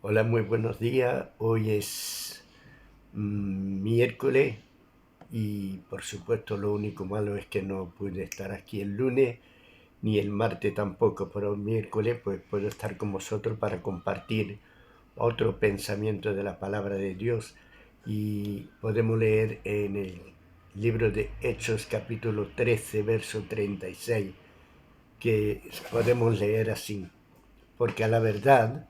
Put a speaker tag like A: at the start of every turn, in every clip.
A: Hola, muy buenos días. Hoy es miércoles y por supuesto lo único malo es que no pude estar aquí el lunes ni el martes tampoco, pero el miércoles pues puedo estar con vosotros para compartir otro pensamiento de la palabra de Dios y podemos leer en el libro de Hechos capítulo 13 verso 36 que podemos leer así: porque a la verdad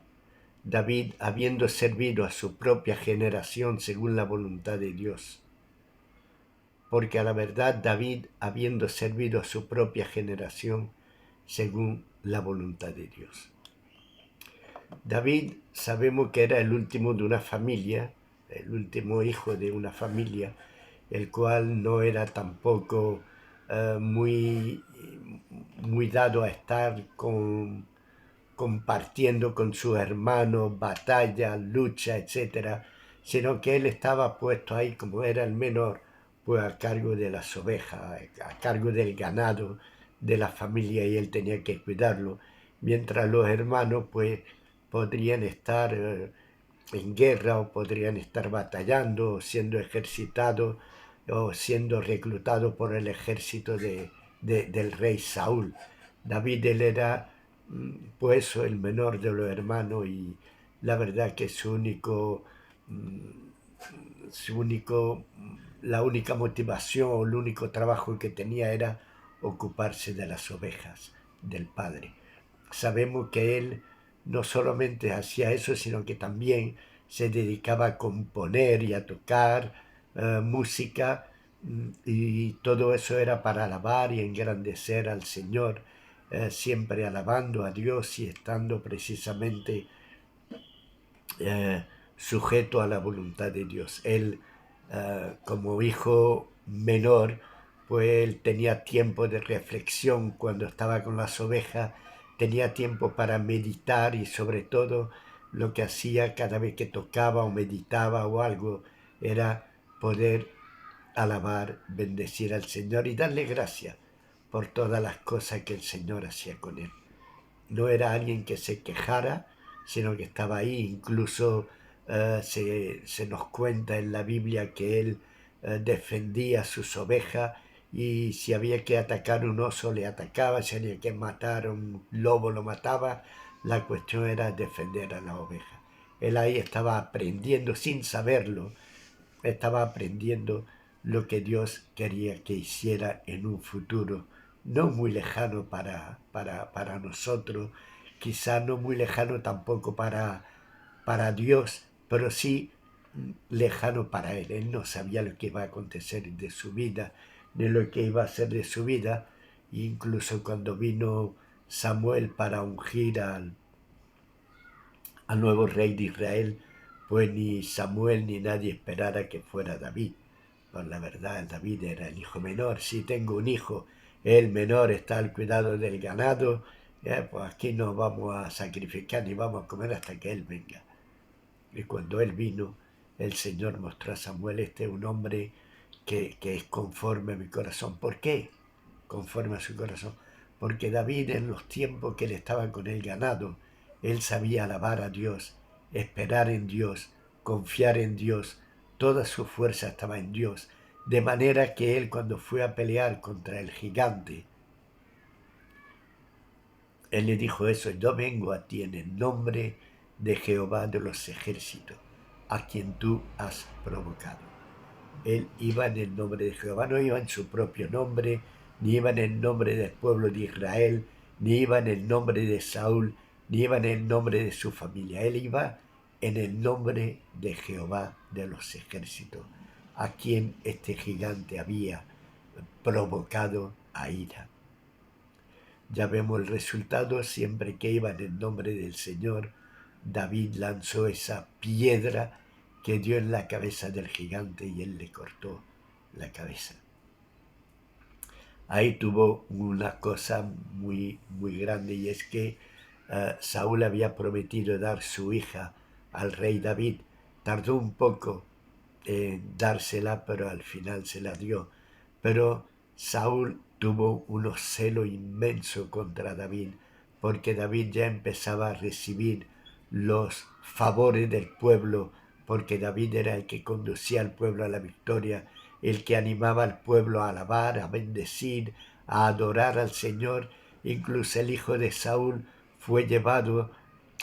A: David, habiendo servido a su propia generación según la voluntad de Dios. Porque a la verdad David, habiendo servido a su propia generación según la voluntad de Dios. David sabemos que era el último de una familia, el último hijo de una familia, el cual no era tampoco muy dado a estar compartiendo con sus hermanos batalla, lucha, etcétera, sino que él estaba puesto ahí como era el menor, pues a cargo de las ovejas, a cargo del ganado de la familia y él tenía que cuidarlo, mientras los hermanos pues podrían estar en guerra o podrían estar batallando o siendo ejercitados o siendo reclutados por el ejército del rey Saúl. David él era pues el menor de los hermanos y la verdad que la única motivación o el único trabajo que tenía era ocuparse de las ovejas del padre. Sabemos que él no solamente hacía eso, sino que también se dedicaba a componer y a tocar música, y todo eso era para alabar y engrandecer al Señor, siempre alabando a Dios y estando precisamente sujeto a la voluntad de Dios. Él, como hijo menor, pues él tenía tiempo de reflexión cuando estaba con las ovejas, tenía tiempo para meditar y sobre todo lo que hacía cada vez que tocaba o meditaba o algo era poder alabar, bendecir al Señor y darle gracias por todas las cosas que el Señor hacía con él. No era alguien que se quejara, sino que estaba ahí. Incluso se nos cuenta en la Biblia que él defendía sus ovejas y si había que atacar un oso le atacaba, si había que matar un lobo lo mataba. La cuestión era defender a la oveja. Él ahí estaba aprendiendo sin saberlo, estaba aprendiendo lo que Dios quería que hiciera en un futuro no muy lejano para nosotros, quizá no muy lejano tampoco para Dios, pero sí lejano para él. Él no sabía lo que iba a acontecer de su vida, ni lo que iba a hacer de su vida. Incluso cuando vino Samuel para ungir al nuevo rey de Israel, pues ni Samuel ni nadie esperara que fuera David. Pues la verdad, David era el hijo menor. Si tengo un hijo, el menor está al cuidado del ganado, pues aquí no vamos a sacrificar ni vamos a comer hasta que él venga. Y cuando él vino, el Señor mostró a Samuel: este es un hombre que es conforme a mi corazón. ¿Por qué? Conforme a su corazón. Porque David, en los tiempos que él estaba con el ganado, él sabía alabar a Dios, esperar en Dios, confiar en Dios. Toda su fuerza estaba en Dios. De manera que él, cuando fue a pelear contra el gigante, él le dijo eso: yo vengo a ti en el nombre de Jehová de los ejércitos, a quien tú has provocado. Él iba en el nombre de Jehová, no iba en su propio nombre, ni iba en el nombre del pueblo de Israel, ni iba en el nombre de Saúl, ni iba en el nombre de su familia. Él iba en el nombre de Jehová de los ejércitos, a quien este gigante había provocado a ira. Ya vemos el resultado: siempre que iba en el nombre del Señor, David lanzó esa piedra que dio en la cabeza del gigante y él le cortó la cabeza. Ahí tuvo una cosa muy grande, y es que Saúl había prometido dar su hija al rey David. Tardó un poco en dársela, pero al final se la dio. Pero Saúl tuvo un celo inmenso contra David, porque David ya empezaba a recibir los favores del pueblo, porque David era el que conducía al pueblo a la victoria, el que animaba al pueblo a alabar, a bendecir, a adorar al Señor. Incluso el hijo de Saúl fue llevado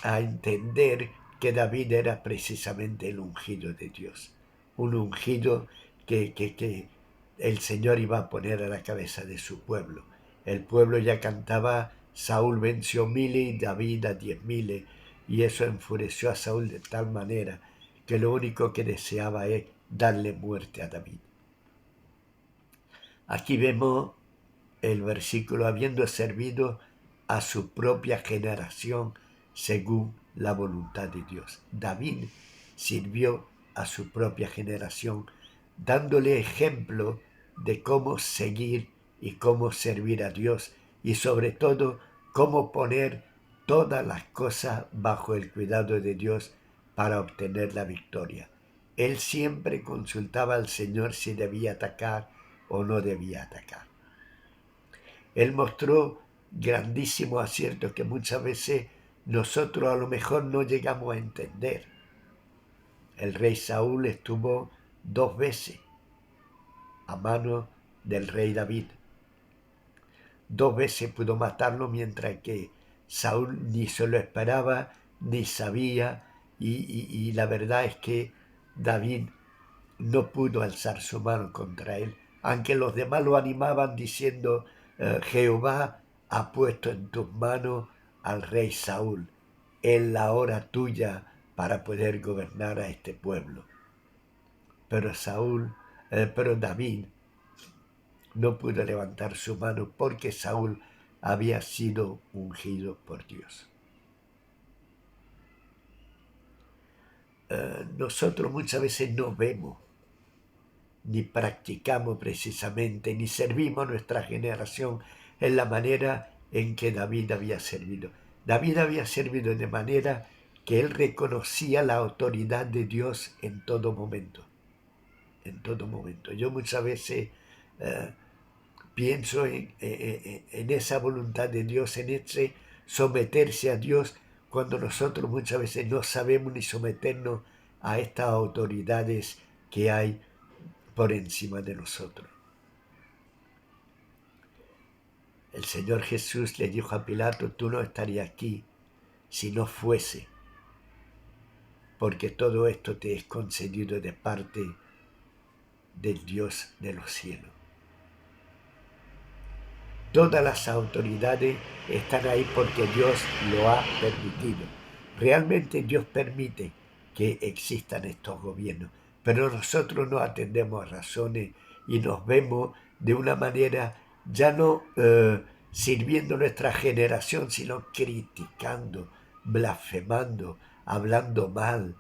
A: a entender que David era precisamente el ungido de Dios, un ungido que el Señor iba a poner a la cabeza de su pueblo. El pueblo ya cantaba: Saúl venció miles y David a 10.000, y eso enfureció a Saúl de tal manera que lo único que deseaba es darle muerte a David. Aquí vemos el versículo: habiendo servido a su propia generación según la voluntad de Dios. David sirvió a su propia generación, dándole ejemplo de cómo seguir y cómo servir a Dios, y sobre todo cómo poner todas las cosas bajo el cuidado de Dios para obtener la victoria. Él siempre consultaba al Señor si debía atacar o no debía atacar. Él mostró grandísimos aciertos que muchas veces nosotros a lo mejor no llegamos a entender. El rey Saúl estuvo 2 veces a mano del rey David. 2 veces pudo matarlo, mientras que Saúl ni se lo esperaba, ni sabía, y la verdad es que David no pudo alzar su mano contra él, aunque los demás lo animaban diciendo: Jehová ha puesto en tus manos al rey Saúl, es la hora tuya para poder gobernar a este pueblo. Pero David no pudo levantar su mano porque Saúl había sido ungido por Dios. Nosotros muchas veces no vemos, ni practicamos precisamente, ni servimos a nuestra generación en la manera en que David había servido. David había servido de manera que él reconocía la autoridad de Dios en todo momento. En todo momento. Yo muchas veces pienso en esa voluntad de Dios, en ese someterse a Dios, cuando nosotros muchas veces no sabemos ni someternos a estas autoridades que hay por encima de nosotros. El Señor Jesús le dijo a Pilato: tú no estarías aquí si no fuese porque todo esto te es concedido de parte del Dios de los cielos. Todas las autoridades están ahí porque Dios lo ha permitido. Realmente Dios permite que existan estos gobiernos, pero nosotros no atendemos a razones y nos vemos de una manera ya no sirviendo nuestra generación, sino criticando, blasfemando, hablando mal,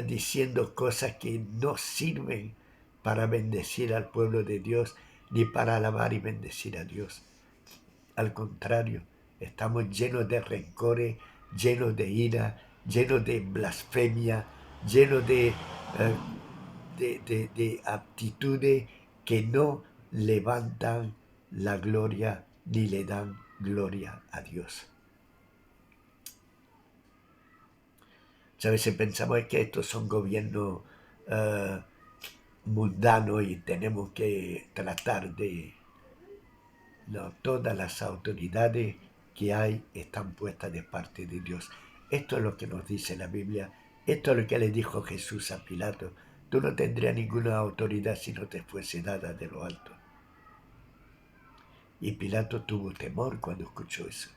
A: diciendo cosas que no sirven para bendecir al pueblo de Dios ni para alabar y bendecir a Dios. Al contrario, estamos llenos de rencores, llenos de ira, llenos de blasfemia, llenos de aptitudes que no levantan la gloria ni le dan gloria a Dios. Muchas veces pensamos que estos son gobiernos mundanos y tenemos que tratar de... No, todas las autoridades que hay están puestas de parte de Dios. Esto es lo que nos dice la Biblia. Esto es lo que le dijo Jesús a Pilato: tú no tendrías ninguna autoridad si no te fuese dada de lo alto. Y Pilato tuvo temor cuando escuchó eso.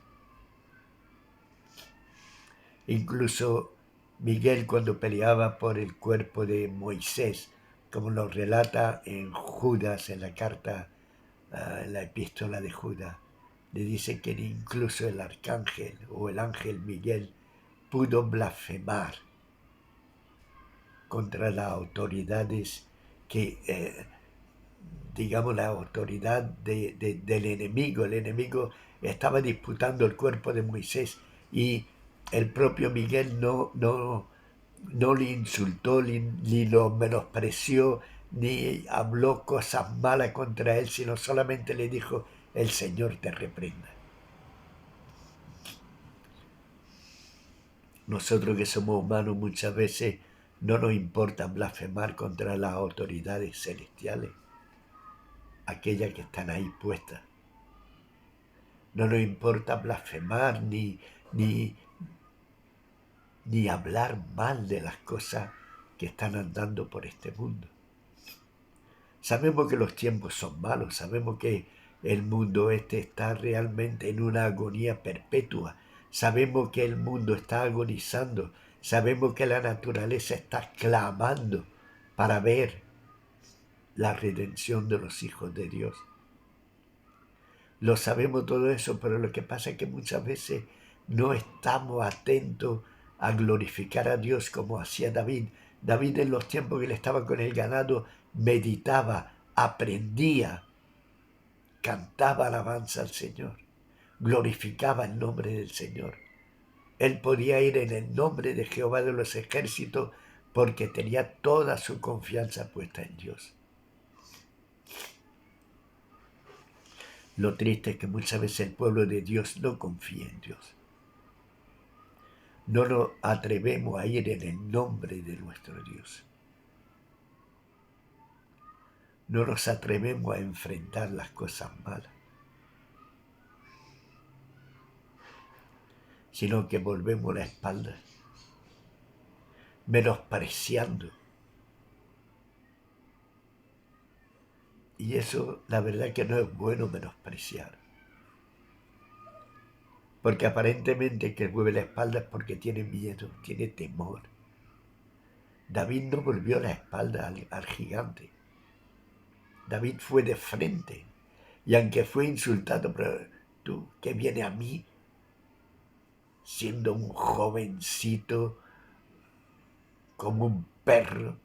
A: Incluso Miguel, cuando peleaba por el cuerpo de Moisés, como lo relata en Judas, en la carta, en la epístola de Judas, le dice que incluso el arcángel o el ángel Miguel pudo blasfemar contra las autoridades que, digamos, la autoridad del enemigo. El enemigo estaba disputando el cuerpo de Moisés y el propio Miguel no le insultó, ni lo menospreció, ni habló cosas malas contra él, sino solamente le dijo: el Señor te reprenda. Nosotros que somos humanos muchas veces no nos importa blasfemar contra las autoridades celestiales, aquellas que están ahí puestas. No nos importa blasfemar ni, ni hablar mal de las cosas que están andando por este mundo. Sabemos que los tiempos son malos, sabemos que el mundo este está realmente en una agonía perpetua, sabemos que el mundo está agonizando, sabemos que la naturaleza está clamando para ver la redención de los hijos de Dios. Lo sabemos todo eso, pero lo que pasa es que muchas veces no estamos atentos a glorificar a Dios como hacía David. David en los tiempos que él estaba con el ganado meditaba, aprendía, cantaba alabanza al Señor, glorificaba el nombre del Señor. Él podía ir en el nombre de Jehová de los ejércitos porque tenía toda su confianza puesta en Dios. Lo triste es que muchas veces el pueblo de Dios no confía en Dios. No nos atrevemos a ir en el nombre de nuestro Dios. No nos atrevemos a enfrentar las cosas malas, sino que volvemos la espalda, menospreciando. Y eso, la verdad que no es bueno menospreciar. Porque aparentemente el que vuelve la espalda es porque tiene miedo, tiene temor. David no volvió la espalda al gigante. David fue de frente. Y aunque fue insultado, pero tú que viene a mí siendo un jovencito como un perro.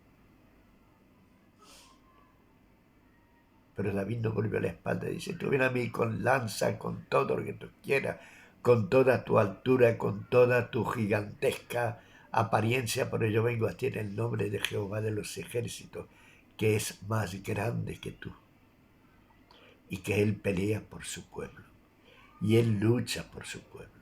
A: Pero David no volvió la espalda. Dice, tú ven a mí con lanza, con todo lo que tú quieras, con toda tu altura, con toda tu gigantesca apariencia, pero yo vengo a ti en el nombre de Jehová de los ejércitos, que es más grande que tú. Y que Él pelea por su pueblo. Y Él lucha por su pueblo.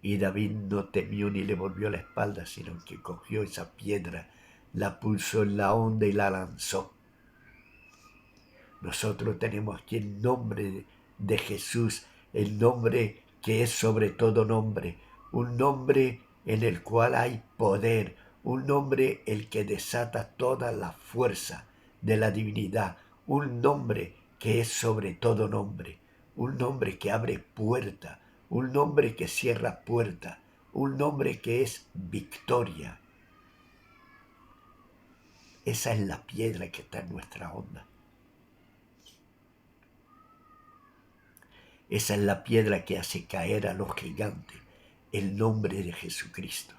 A: Y David no temió ni le volvió la espalda, sino que cogió esa piedra, la puso en la onda y la lanzó. Nosotros tenemos aquí el nombre de Jesús, el nombre que es sobre todo nombre, un nombre en el cual hay poder, un nombre el que desata toda la fuerza de la divinidad, un nombre que es sobre todo nombre, un nombre que abre puerta, un nombre que cierra puerta, un nombre que es victoria. Esa es la piedra que está en nuestra onda. Esa es la piedra que hace caer a los gigantes, el nombre de Jesucristo.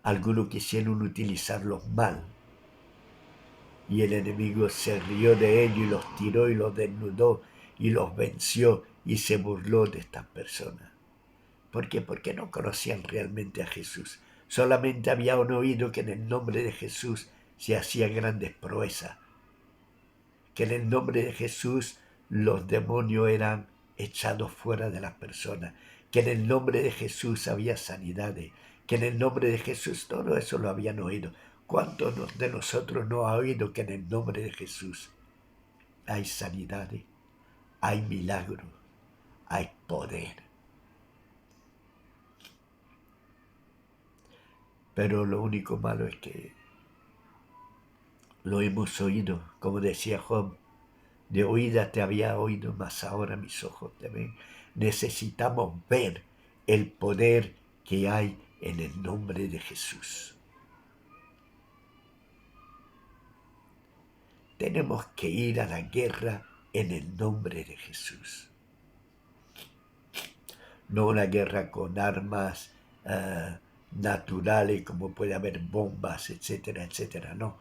A: Algunos quisieron utilizarlos mal y el enemigo se rió de ellos y los tiró y los desnudó y los venció y se burló de estas personas. ¿Por qué? Porque no conocían realmente a Jesús. Solamente habían oído que en el nombre de Jesús se hacían grandes proezas, que en el nombre de Jesús los demonios eran echados fuera de las personas, que en el nombre de Jesús había sanidades, que en el nombre de Jesús todo eso lo habían oído. ¿Cuántos de nosotros no ha oído que en el nombre de Jesús hay sanidades, hay milagros, hay poder? Pero lo único malo es que lo hemos oído, como decía Job, de oída te había oído, mas ahora mis ojos te ven. Necesitamos ver el poder que hay en el nombre de Jesús. Tenemos que ir a la guerra en el nombre de Jesús. No una guerra con armas naturales como puede haber bombas, etcétera, etcétera. No,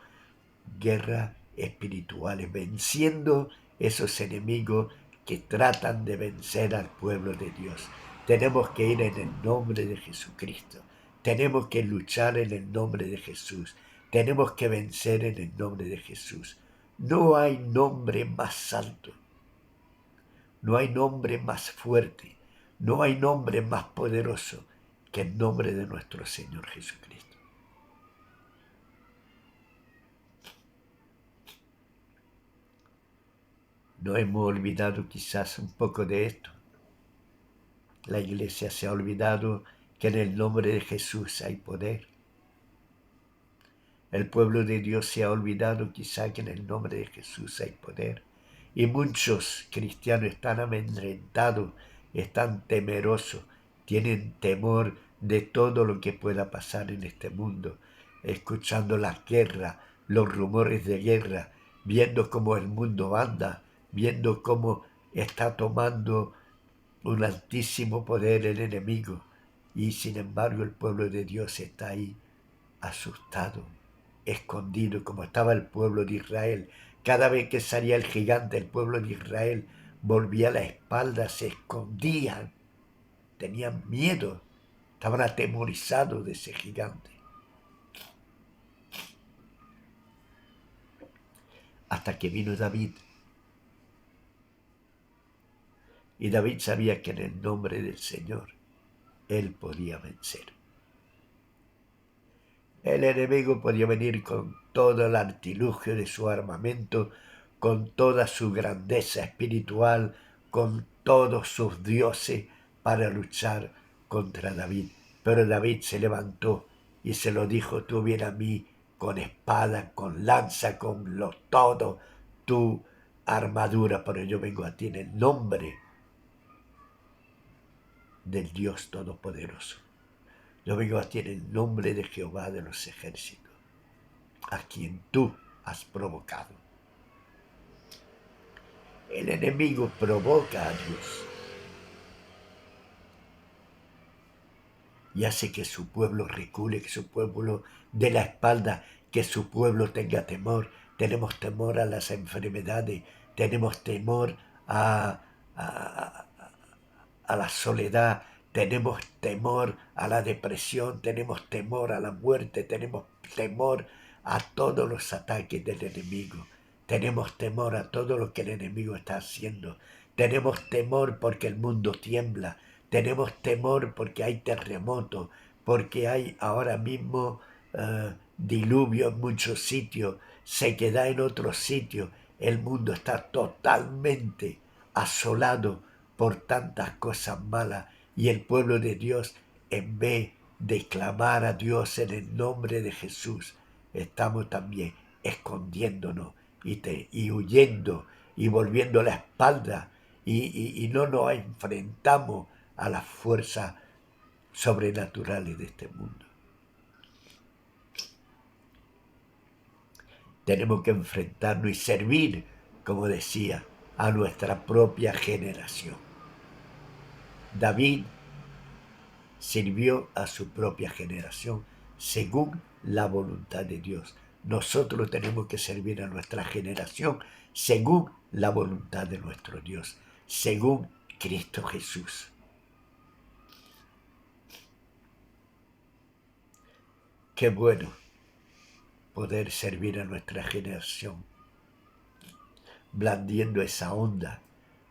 A: guerra espirituales, venciendo esos enemigos que tratan de vencer al pueblo de Dios. Tenemos que ir en el nombre de Jesucristo. Tenemos que luchar en el nombre de Jesús. Tenemos que vencer en el nombre de Jesús. No hay nombre más alto No hay nombre más fuerte, no hay nombre más poderoso que el nombre de nuestro Señor Jesucristo. No hemos olvidado quizás un poco de esto. La iglesia se ha olvidado que en el nombre de Jesús hay poder. El pueblo de Dios se ha olvidado quizá que en el nombre de Jesús hay poder. Y muchos cristianos están amedrentados, están temerosos, tienen temor de todo lo que pueda pasar en este mundo, escuchando las guerras, los rumores de guerra, viendo cómo el mundo anda, viendo cómo está tomando un altísimo poder el enemigo. Y sin embargo el pueblo de Dios está ahí, asustado, escondido, como estaba el pueblo de Israel. Cada vez que salía el gigante, el pueblo de Israel volvía la espalda, se escondían, tenían miedo, estaban atemorizados de ese gigante. Hasta que vino David. Y David sabía que en el nombre del Señor él podía vencer. El enemigo podía venir con todo el artilugio de su armamento, con toda su grandeza espiritual, con todos sus dioses para luchar contra David. Pero David se levantó y se lo dijo: tú vienes a mí con espada, con lanza, con todo tu armadura, pero yo vengo a ti en el nombre del Dios Todopoderoso. Yo vengo a ti en el nombre de Jehová de los ejércitos, a quien tú has provocado. El enemigo provoca a Dios y hace que su pueblo recule, que su pueblo dé la espalda, que su pueblo tenga temor. Tenemos temor a las enfermedades, tenemos temor a, a la soledad, tenemos temor a la depresión, tenemos temor a la muerte, tenemos temor a todos los ataques del enemigo. Tenemos temor a todo lo que el enemigo está haciendo. Tenemos temor porque el mundo tiembla. Tenemos temor porque hay terremotos, porque hay ahora mismo diluvio en muchos sitios, sequedad en otros sitios. El mundo está totalmente asolado por tantas cosas malas, y el pueblo de Dios, en vez de clamar a Dios en el nombre de Jesús, estamos también escondiéndonos y huyendo y volviendo la espalda, y no nos enfrentamos a las fuerzas sobrenaturales de este mundo. Tenemos que enfrentarnos y servir, como decía, a nuestra propia generación. David sirvió a su propia generación según la voluntad de Dios. Nosotros tenemos que servir a nuestra generación según la voluntad de nuestro Dios, según Cristo Jesús. Qué bueno poder servir a nuestra generación, blandiendo esa onda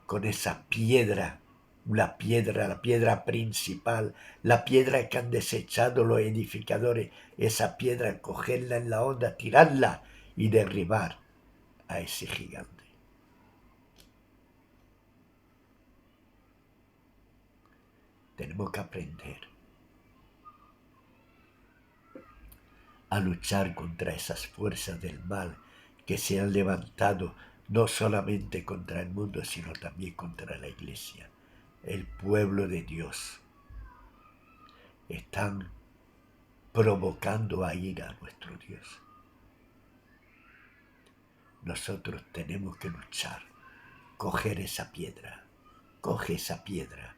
A: con esa piedra, la piedra principal, la piedra que han desechado los edificadores, esa piedra, cogerla en la onda, tirarla y derribar a ese gigante. Tenemos que aprender a luchar contra esas fuerzas del mal que se han levantado no solamente contra el mundo, sino también contra la iglesia, el pueblo de Dios. Están provocando a ira a nuestro Dios. Nosotros tenemos que luchar, coger esa piedra, coge esa piedra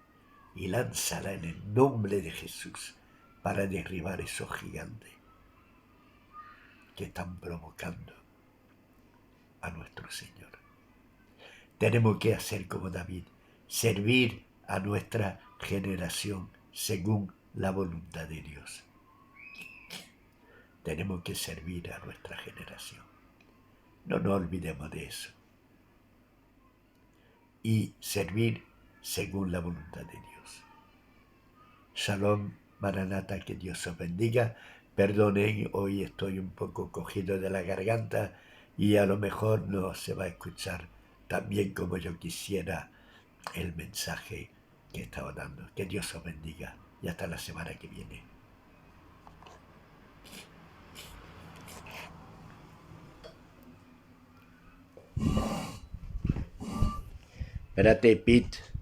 A: y lánzala en el nombre de Jesús para derribar esos gigantes que están provocando a nuestro Señor. Tenemos que hacer como David, servir a nuestra generación según la voluntad de Dios. Tenemos que servir a nuestra generación. No nos olvidemos de eso. y servir según la voluntad de Dios. Shalom, Maranata, que Dios os bendiga. Perdonen, hoy estoy un poco cogido de la garganta y a lo mejor no se va a escuchar tan bien como yo quisiera el mensaje que estaba dando. Que Dios os bendiga y hasta la semana que viene. Espérate, Pete.